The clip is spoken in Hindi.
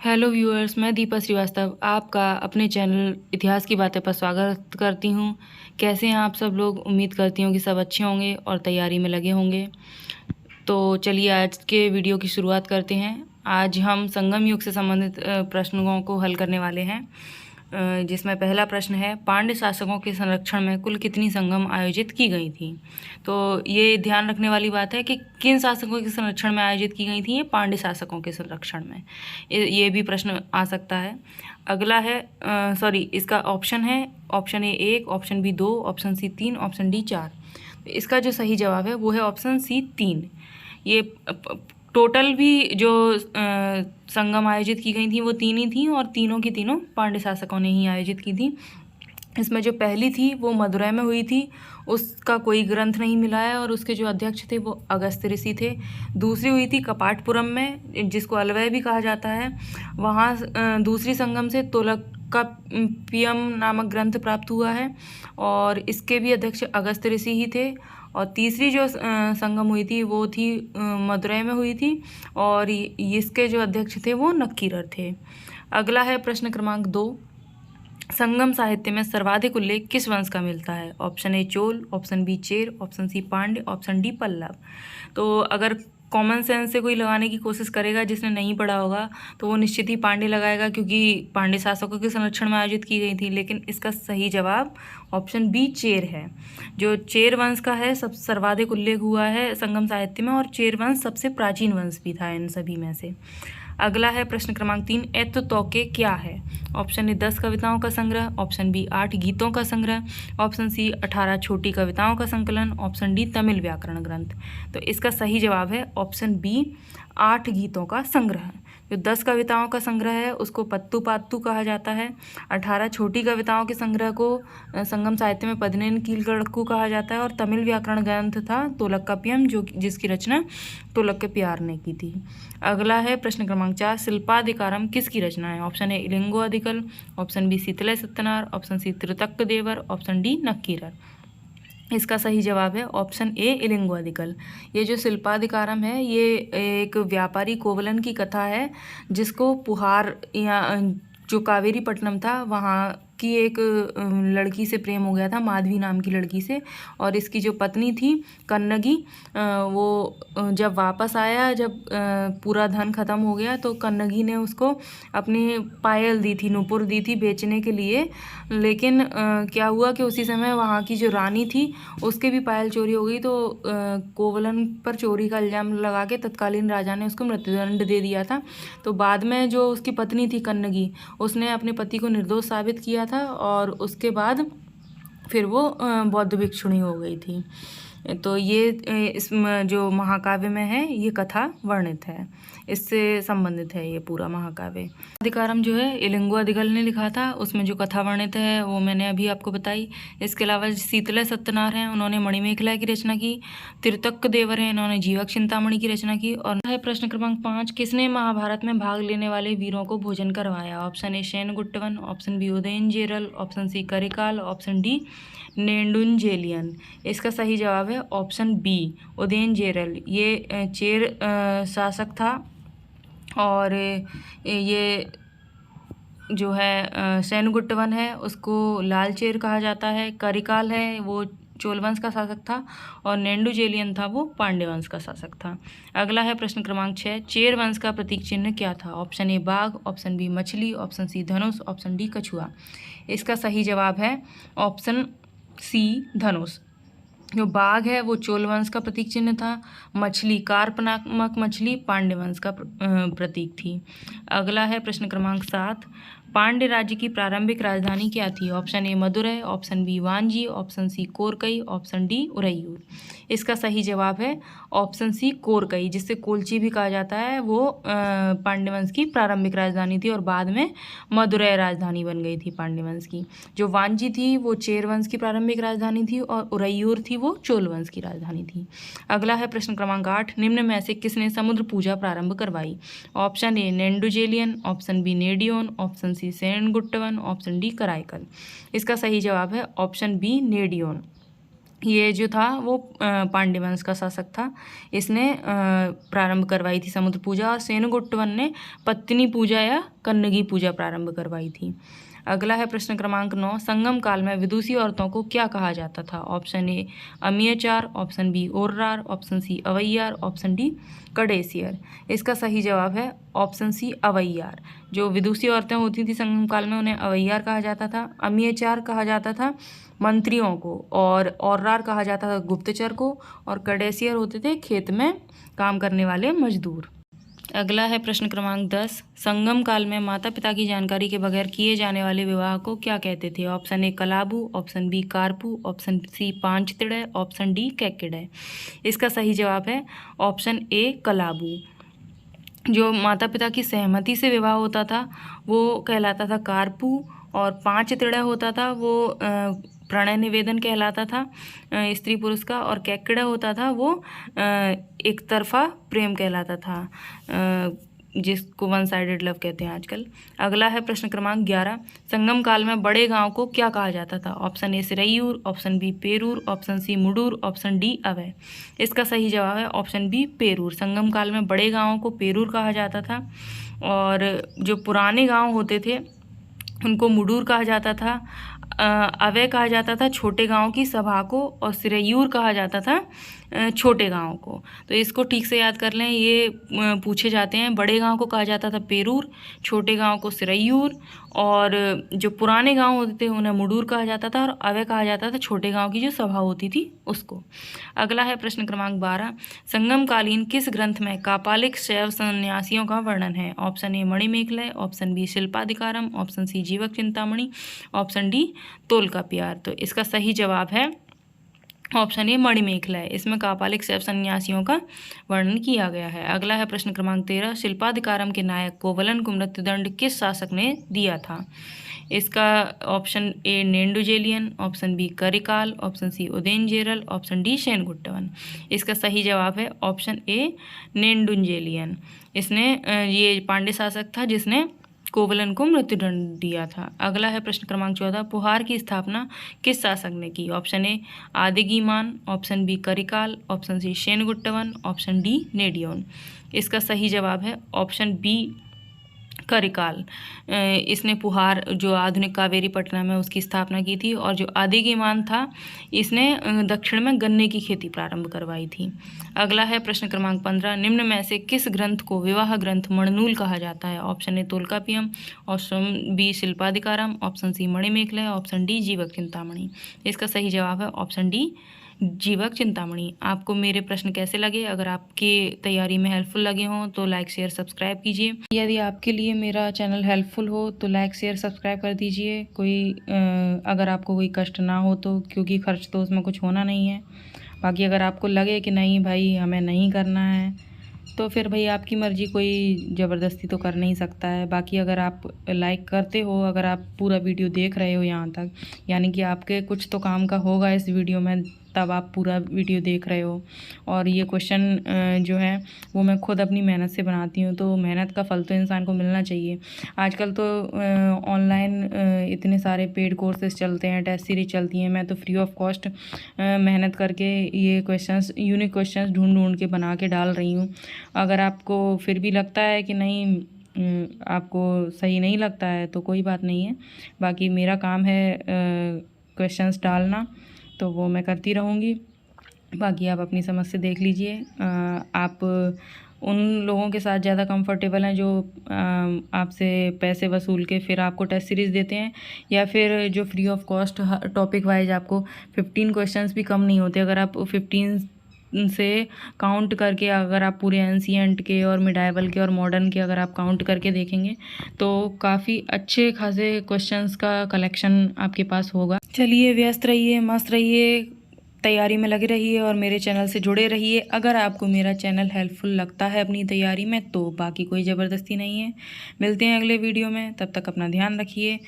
हेलो व्यूअर्स, मैं दीपा श्रीवास्तव आपका अपने चैनल इतिहास की बातें पर स्वागत करती हूँ। कैसे हैं आप सब लोग? उम्मीद करती हूँ कि सब अच्छे होंगे और तैयारी में लगे होंगे। तो चलिए आज के वीडियो की शुरुआत करते हैं। आज हम संगम युग से संबंधित प्रश्नों को हल करने वाले हैं, जिसमें पहला प्रश्न है, पांड्य शासकों के संरक्षण में कुल कितनी संगम आयोजित की गई थी? तो ये ध्यान रखने वाली बात है कि किन शासकों के संरक्षण में आयोजित की गई थी। ये पांड्य शासकों के संरक्षण में, ये भी प्रश्न आ सकता है। अगला है इसका ऑप्शन है option A 1, option B 2, option C 3, option D 4। इसका जो सही जवाब है वो है ऑप्शन सी 3। ये टोटल भी जो संगम आयोजित की गई थी वो 3 ही थी, और तीनों की तीनों पांड्य शासकों ने ही आयोजित की थी। इसमें जो पहली थी वो मदुरै में हुई थी, उसका कोई ग्रंथ नहीं मिला है, और उसके जो अध्यक्ष थे वो अगस्त ऋषि थे। दूसरी हुई थी कपाटपुरम में, जिसको अलवय भी कहा जाता है। वहाँ दूसरी संगम से तोलकाप्पियम नामक ग्रंथ प्राप्त हुआ है, और इसके भी अध्यक्ष अगस्त ऋषि ही थे। और तीसरी जो संगम हुई थी वो थी मदुरै में हुई थी, और इसके जो अध्यक्ष थे वो नक्कीरर थे। अगला है प्रश्न क्रमांक 2, संगम साहित्य में सर्वाधिक उल्लेख किस वंश का मिलता है? Option A Chola, option B Chera, option C Pandya, option D Pallava. तो अगर कॉमन सेंस से कोई लगाने की कोशिश करेगा जिसने नहीं पढ़ा होगा तो वो निश्चित ही पांड्य लगाएगा, क्योंकि पांड्य शासकों के संरक्षण में आयोजित की गई थी। लेकिन इसका सही जवाब ऑप्शन बी चेर है। जो चेर वंश का है सब सर्वाधिक उल्लेख हुआ है संगम साहित्य में, और चेर वंश सबसे प्राचीन वंश भी था इन सभी में से। अगला है प्रश्न क्रमांक 3, एत्व तोके क्या है? ऑप्शन ए 10 कविताओं का संग्रह, ऑप्शन बी 8 गीतों का संग्रह, ऑप्शन सी 18 छोटी कविताओं का संकलन, ऑप्शन डी तमिल व्याकरण ग्रंथ। तो इसका सही जवाब है ऑप्शन बी 8 गीतों का संग्रह। जो 10 कविताओं का संग्रह है उसको पत्तू पात्तू कहा जाता है। 18 छोटी कविताओं के संग्रह को संगम साहित्य में पद्यनेन कीलकड़कू कहा जाता है, और तमिल व्याकरण ग्रंथ था तोलकाप्पियम, जिसकी रचना तोलकाप्पियार ने की थी। अगला है प्रश्न क्रमांक 4, शिल्पाधिकारम किसकी रचना है? Option A Ilango Adigal, option B Sithalai Sattanar, option C Tiruttakka Devar, option D Nakkirar. इसका सही जवाब है ऑप्शन ए इलिंगो अधिकल। ये जो शिल्पाधिकारम है ये एक व्यापारी कोवलन की कथा है, जिसको पुहार या जो कावेरी पट्टनम था वहाँ की एक लड़की से प्रेम हो गया था, माधवी नाम की लड़की से। और इसकी जो पत्नी थी कन्नगी, वो जब वापस आया, जब पूरा धन खत्म हो गया, तो कन्नगी ने उसको अपनी पायल दी थी, नुपुर दी थी बेचने के लिए। लेकिन क्या हुआ कि उसी समय वहाँ की जो रानी थी उसके भी पायल चोरी हो गई, तो कोवलन पर चोरी का इल्ज़ाम लगा के तत्कालीन राजा ने उसको मृत्युदंड दे दिया था। तो बाद में जो उसकी पत्नी थी कन्नगी, उसने अपने पति को निर्दोष साबित किया था, और उसके बाद फिर वो बौद्ध भिक्षुणी हो गई थी। तो ये इस जो महाकाव्य में है ये कथा वर्णित है, इससे संबंधित है ये पूरा महाकाव्य। अधिकारम जो है इलिंगो अधिकल ने लिखा था, उसमें जो कथा वर्णित है वो मैंने अभी आपको बताई। इसके अलावा शीतले सत्यनार हैं, उन्होंने मणिमेखला की रचना की। त्रितक्क देवर हैं, इन्होंने जीवक चिंतामणि की रचना की। और है प्रश्न क्रमांक 5, किसने महाभारत में भाग लेने वाले वीरों को भोजन करवाया? Option A Senguttuvan, option B Udiyanjeral, option C Karikala, option D Nedunjeliyan. इसका सही जवाब है ऑप्शन बी उदयनजेरल। ये चेर शासक था, और ये जो है सेनगुट्टवन है उसको लाल चेर कहा जाता है। करिकाल है वो चोल वंश का शासक था, और नेडुंजेलियन था वो पांड्य वंश का शासक था। अगला है प्रश्न क्रमांक 6, चेर वंश का प्रतीक चिन्ह क्या था? ऑप्शन ए बाघ, ऑप्शन बी मछली, ऑप्शन सी धनुष, ऑप्शन डी कछुआ। इसका सही जवाब है ऑप्शन सी धनुष। जो बाघ है वो चोल वंश का प्रतीक चिन्ह था, मछली कार्प नामक मछली पांड्य वंश का प्रतीक थी। अगला है प्रश्न क्रमांक 7, पांड्य राज्य की प्रारंभिक राजधानी क्या थी? Option A Madurai, option B Vanji, option C Korkai, option D Uraiyur. इसका सही जवाब है ऑप्शन सी कोरकई, जिससे कोलची भी कहा जाता है। वो पांड्य वंश की प्रारंभिक राजधानी थी, और बाद में मदुरै राजधानी बन गई थी पांड्य वंश की। जो वांजी थी वो चेर वंश की प्रारंभिक राजधानी थी, और उरैयूर थी वो चोल वंश की राजधानी थी। अगला है प्रश्न क्रमांक 8, निम्न में से किसने समुद्र पूजा प्रारंभ करवाई? Option A Nedunjeliyan, option B Nediyon, option C Senguttuvan, option D Karikal. इसका सही जवाब है ऑप्शन बी नेडियोन। ये जो था वो पांड्य वंश का शासक था, इसने प्रारंभ करवाई थी समुद्र पूजा, और सेनगुट्टवन ने पत्नी पूजा या कन्न की पूजा प्रारंभ करवाई थी। अगला है प्रश्न क्रमांक 9, संगम काल में विदुषी औरतों को क्या कहा जाता था? ऑप्शन ए अमियचार, ऑप्शन बी ओर्रार, option C Avvaiyar, option D कडेसियर। इसका सही जवाब है ऑप्शन सी अवैयार। जो विदुषी औरतें होती थी संगम काल में उन्हें अवैयार कहा जाता था, अमियचार कहा जाता था मंत्रियों को, और ओर्रार कहा जाता था गुप्तचर को, और कडेसियर होते थे खेत में काम करने वाले मजदूर। अगला है प्रश्न क्रमांक 10, संगम काल में माता पिता की जानकारी के बगैर किए जाने वाले विवाह को क्या कहते थे? ऑप्शन ए कलाबू, ऑप्शन बी कारपू, ऑप्शन सी पांचतिड़य, ऑप्शन डी कैकिड़य। इसका सही जवाब है ऑप्शन ए कलाबू। जो माता पिता की सहमति से विवाह होता था वो कहलाता था कारपू, और पांचतिड़य होता था वो प्रणय निवेदन कहलाता था स्त्री पुरुष का, और कैकिड़ा होता था वो एक तरफा प्रेम कहलाता था, जिसको वन साइडेड लव कहते हैं आजकल। अगला है प्रश्न क्रमांक 11, संगम काल में बड़े गांव को क्या कहा जाता था? ऑप्शन ए सिरैयूर, ऑप्शन बी पेरूर, ऑप्शन सी मुडूर, ऑप्शन डी अवय। इसका सही जवाब है ऑप्शन बी पेरूर। संगम काल में बड़े गाँवों को पेरूर कहा जाता था, और जो पुराने गाँव होते थे उनको मुडूर कहा जाता था, अवय कहा जाता था छोटे गांव की सभा को, और सिरैयूर कहा जाता था छोटे गांव को। तो इसको ठीक से याद कर लें, ये पूछे जाते हैं। बड़े गांव को कहा जाता था पेरूर, छोटे गांव को सिरैयूर, और जो पुराने गांव होते थे उन्हें मुडूर कहा जाता था, और अवय कहा जाता था छोटे गांव की जो सभा होती थी उसको। अगला है प्रश्न क्रमांक 12, संगमकालीन किस ग्रंथ में कापालिक शैव सन्यासियों का वर्णन है? Option A Manimekalai, option B Silappadikaram, option C Jivaka Chintamani, option D तोलकाप्यार। तो इसका सही जवाब है ऑप्शन ए मणिमेखला है। इसमें कापालिक शैव सन्यासियों का वर्णन किया गया है। अगला है प्रश्न क्रमांक 13, शिल्पाधिकारम के नायक कोवलन को मृत्युदंड किस शासक ने दिया था? इसका option A Nedunjeliyan, option B Karikala, option C Udayanjeral, option D Senguttuvan. इसका सही जवाब है ऑप्शन ए नेंडुजेलियन। इसने ये पांड्य शासक था जिसने कोवलन को मृत्युदंड दिया था। अगला है प्रश्न क्रमांक 14, पुहार की स्थापना किस शासक ने की? Option A Adigaman, option B Karikala, option C Senguttuvan, option D Nediyon. इसका सही जवाब है ऑप्शन बी करिकाल। इसने पुहार जो आधुनिक कावेरी पट्टनम है उसकी स्थापना की थी, और जो आदिगीमान था इसने दक्षिण में गन्ने की खेती प्रारंभ करवाई थी। अगला है प्रश्न क्रमांक 15, निम्न में से किस ग्रंथ को विवाह ग्रंथ मणनूल कहा जाता है? Option A Tolkappiyam, option B Silappadikaram, option C Manimekalai, option D Jivaka Chintamani. इसका सही जवाब है ऑप्शन डी जीवक चिंतामणि। आपको मेरे प्रश्न कैसे लगे? अगर आपकी तैयारी में हेल्पफुल लगे हों तो लाइक शेयर सब्सक्राइब कीजिए। यदि आपके लिए मेरा चैनल हेल्पफुल हो तो लाइक शेयर सब्सक्राइब कर दीजिए। अगर आपको कोई कष्ट ना हो तो, क्योंकि खर्च तो उसमें कुछ होना नहीं है। बाकी अगर आपको लगे कि नहीं भाई हमें नहीं करना है तो फिर भाई आपकी मर्ज़ी, कोई ज़बरदस्ती तो कर नहीं सकता है। बाकी अगर आप लाइक करते हो, अगर आप पूरा वीडियो देख रहे हो यहाँ तक, यानी कि आपके कुछ तो काम का होगा इस वीडियो में, तब आप पूरा वीडियो देख रहे हो। और ये क्वेश्चन जो है वो मैं खुद अपनी मेहनत से बनाती हूँ, तो मेहनत का फल तो इंसान को मिलना चाहिए। आजकल तो ऑनलाइन इतने सारे पेड कोर्सेज चलते हैं, टेस्ट सीरीज चलती हैं। मैं तो फ्री ऑफ कॉस्ट मेहनत करके ये क्वेश्चंस, यूनिक क्वेश्चंस ढूंढ के बना के डाल रही हूँ। अगर आपको फिर भी लगता है कि नहीं, आपको सही नहीं लगता है तो कोई बात नहीं है। बाकी मेरा काम है क्वेश्चंस डालना, तो वो मैं करती रहूँगी। बाकी आप अपनी समझ से देख लीजिए। आप उन लोगों के साथ ज़्यादा कंफर्टेबल हैं जो आपसे पैसे वसूल के फिर आपको टेस्ट सीरीज़ देते हैं, या फिर जो free of cost topic wise आपको 15 क्वेश्चंस भी कम नहीं होते। अगर आप 15 से काउंट करके, अगर आप पूरे एंशिएंट के और मिडाइवल के और मॉडर्न के अगर आप काउंट करके देखेंगे तो काफ़ी अच्छे खासे क्वेश्चंस का कलेक्शन आपके पास होगा। चलिए, व्यस्त रहिए, मस्त रहिए, तैयारी में लगे रहिए और मेरे चैनल से जुड़े रहिए। अगर आपको मेरा चैनल हेल्पफुल लगता है अपनी तैयारी में तो बाकी कोई ज़बरदस्ती नहीं है। मिलते हैं अगले वीडियो में, तब तक अपना ध्यान रखिए।